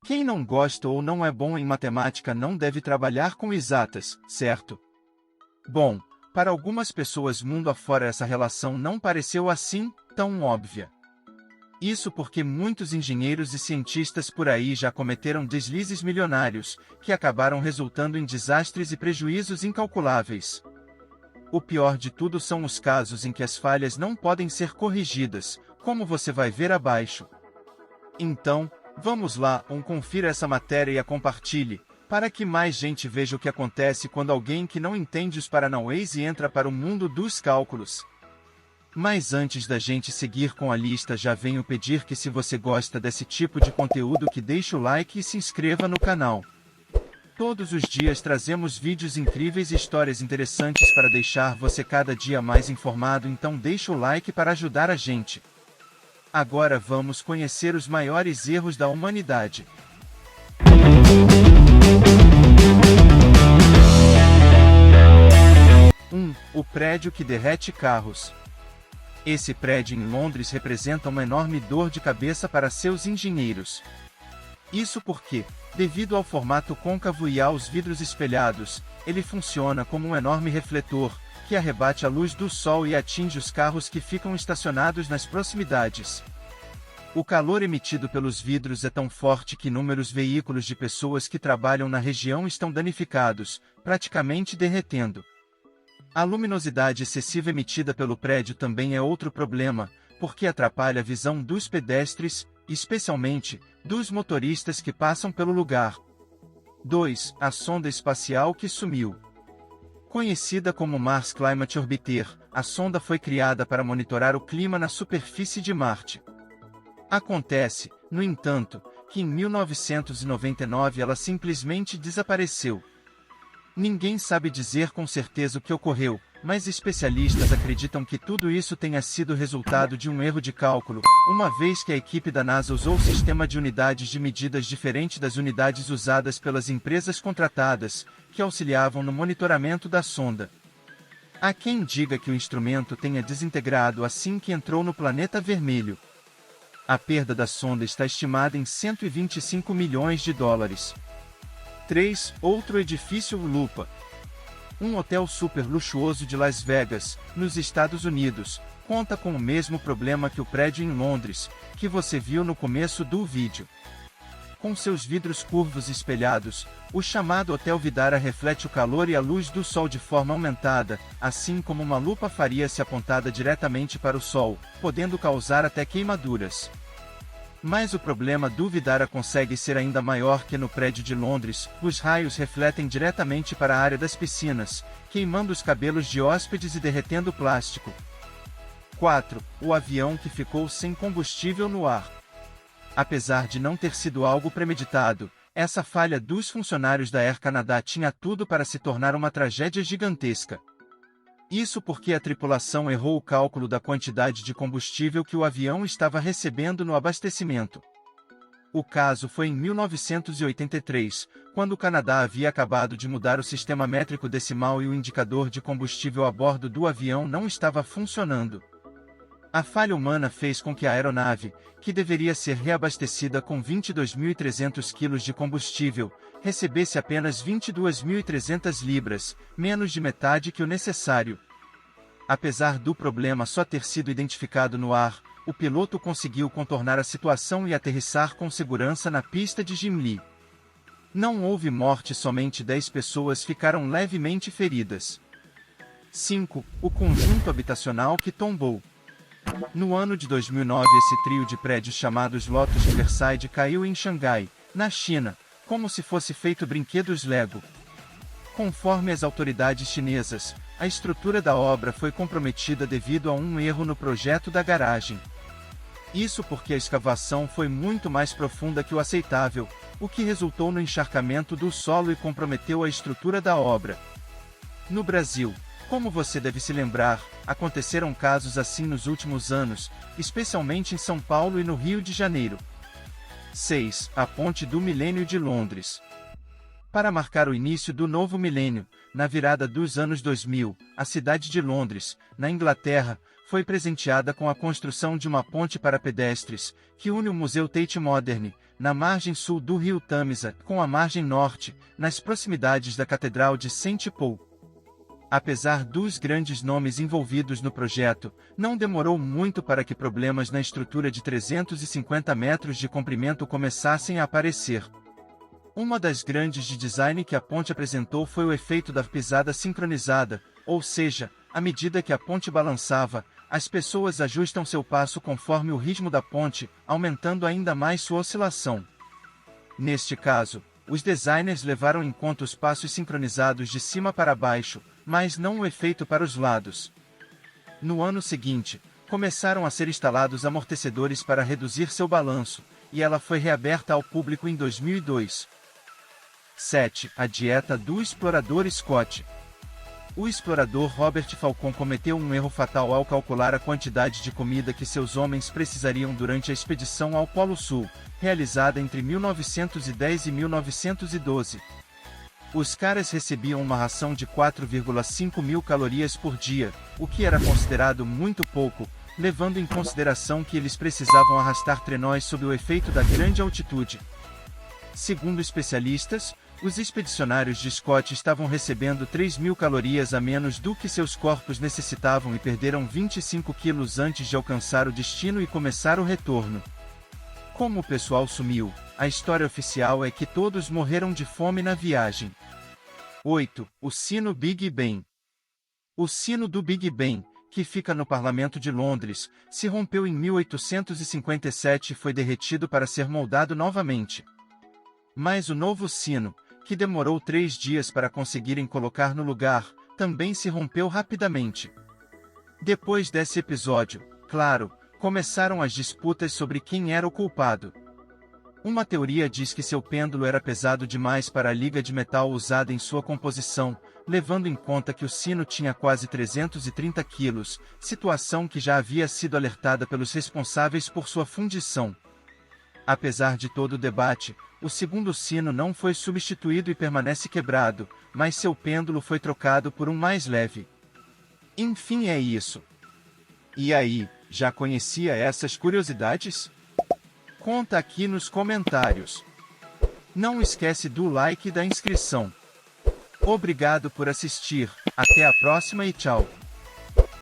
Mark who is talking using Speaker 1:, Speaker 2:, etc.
Speaker 1: Quem não gosta ou não é bom em matemática não deve trabalhar com exatas, certo? Bom, para algumas pessoas mundo afora essa relação não pareceu assim tão óbvia. Isso porque muitos engenheiros e cientistas por aí já cometeram deslizes milionários, que acabaram resultando em desastres e prejuízos incalculáveis. O pior de tudo são os casos em que as falhas não podem ser corrigidas, como você vai ver abaixo. Então, vamos lá, confira essa matéria e a compartilhe, para que mais gente veja o que acontece quando alguém que não entende os paranauês e entra para o mundo dos cálculos. Mas antes da gente seguir com a lista, já venho pedir que, se você gosta desse tipo de conteúdo, que deixe o like e se inscreva no canal. Todos os dias trazemos vídeos incríveis e histórias interessantes para deixar você cada dia mais informado, então deixa o like para ajudar a gente. Agora vamos conhecer os maiores erros da humanidade. 1. O prédio que derrete carros. Esse prédio em Londres representa uma enorme dor de cabeça para seus engenheiros. Isso porque, devido ao formato côncavo e aos vidros espelhados, ele funciona como um enorme refletor, que arrebate a luz do sol e atinge os carros que ficam estacionados nas proximidades. O calor emitido pelos vidros é tão forte que inúmeros veículos de pessoas que trabalham na região estão danificados, praticamente derretendo. A luminosidade excessiva emitida pelo prédio também é outro problema, porque atrapalha a visão dos pedestres, especialmente dos motoristas que passam pelo lugar. 2. A sonda espacial que sumiu. Conhecida como Mars Climate Orbiter, a sonda foi criada para monitorar o clima na superfície de Marte. Acontece, no entanto, que em 1999 ela simplesmente desapareceu. Ninguém sabe dizer com certeza o que ocorreu, mas especialistas acreditam que tudo isso tenha sido resultado de um erro de cálculo, uma vez que a equipe da NASA usou um sistema de unidades de medidas diferente das unidades usadas pelas empresas contratadas, que auxiliavam no monitoramento da sonda. Há quem diga que o instrumento tenha desintegrado assim que entrou no planeta vermelho. A perda da sonda está estimada em 125 milhões de dólares. 3. Outro edifício Lupa. Um hotel super luxuoso de Las Vegas, nos Estados Unidos, conta com o mesmo problema que o prédio em Londres, que você viu no começo do vídeo. Com seus vidros curvos espelhados, o chamado Hotel Vidara reflete o calor e a luz do sol de forma aumentada, assim como uma lupa faria se apontada diretamente para o sol, podendo causar até queimaduras. Mas o problema do Vidara consegue ser ainda maior que no prédio de Londres. Os raios refletem diretamente para a área das piscinas, queimando os cabelos de hóspedes e derretendo o plástico. 4. O avião que ficou sem combustível no ar. Apesar de não ter sido algo premeditado, essa falha dos funcionários da Air Canada tinha tudo para se tornar uma tragédia gigantesca. Isso porque a tripulação errou o cálculo da quantidade de combustível que o avião estava recebendo no abastecimento. O caso foi em 1983, quando o Canadá havia acabado de mudar o sistema métrico decimal e o indicador de combustível a bordo do avião não estava funcionando. A falha humana fez com que a aeronave, que deveria ser reabastecida com 22.300 kg de combustível, recebesse apenas 22.300 libras, menos de metade que o necessário. Apesar do problema só ter sido identificado no ar, o piloto conseguiu contornar a situação e aterrissar com segurança na pista de Gimli. Não houve morte, somente 10 pessoas ficaram levemente feridas. 5. O conjunto habitacional que tombou. No ano de 2009, esse trio de prédios chamados Lotus Riverside caiu em Xangai, na China, como se fosse feito brinquedos Lego. Conforme as autoridades chinesas, a estrutura da obra foi comprometida devido a um erro no projeto da garagem. Isso porque a escavação foi muito mais profunda que o aceitável, o que resultou no encharcamento do solo e comprometeu a estrutura da obra. No Brasil, como você deve se lembrar, aconteceram casos assim nos últimos anos, especialmente em São Paulo e no Rio de Janeiro. 6. A Ponte do Milênio de Londres. Para marcar o início do novo milênio, na virada dos anos 2000, a cidade de Londres, na Inglaterra, foi presenteada com a construção de uma ponte para pedestres, que une o Museu Tate Modern, na margem sul do rio Tamisa, com a margem norte, nas proximidades da Catedral de Saint-Paul. Apesar dos grandes nomes envolvidos no projeto, não demorou muito para que problemas na estrutura de 350 metros de comprimento começassem a aparecer. Uma das grandes de design que a ponte apresentou foi o efeito da pisada sincronizada, ou seja, à medida que a ponte balançava, as pessoas ajustam seu passo conforme o ritmo da ponte, aumentando ainda mais sua oscilação. Neste caso, os designers levaram em conta os passos sincronizados de cima para baixo, mas não o efeito para os lados. No ano seguinte, começaram a ser instalados amortecedores para reduzir seu balanço, e ela foi reaberta ao público em 2002. 7. A dieta do explorador Scott. O explorador Robert Falcon cometeu um erro fatal ao calcular a quantidade de comida que seus homens precisariam durante a expedição ao Polo Sul, realizada entre 1910 e 1912. Os caras recebiam uma ração de 4,5 mil calorias por dia, o que era considerado muito pouco, levando em consideração que eles precisavam arrastar trenós sob o efeito da grande altitude. Segundo especialistas, os expedicionários de Scott estavam recebendo 3.000 calorias a menos do que seus corpos necessitavam e perderam 25 quilos antes de alcançar o destino e começar o retorno. Como o pessoal sumiu, a história oficial é que todos morreram de fome na viagem. 8. O sino Big Ben. O sino do Big Ben, que fica no Parlamento de Londres, se rompeu em 1857 e foi derretido para ser moldado novamente. Mas o novo sino, que demorou 3 dias para conseguirem colocar no lugar, também se rompeu rapidamente. Depois desse episódio, claro, começaram as disputas sobre quem era o culpado. Uma teoria diz que seu pêndulo era pesado demais para a liga de metal usada em sua composição, levando em conta que o sino tinha quase 330 quilos, situação que já havia sido alertada pelos responsáveis por sua fundição. Apesar de todo o debate, o segundo sino não foi substituído e permanece quebrado, mas seu pêndulo foi trocado por um mais leve. Enfim, é isso. E aí, já conhecia essas curiosidades? Conta aqui nos comentários. Não esquece do like e da inscrição. Obrigado por assistir, até a próxima e tchau!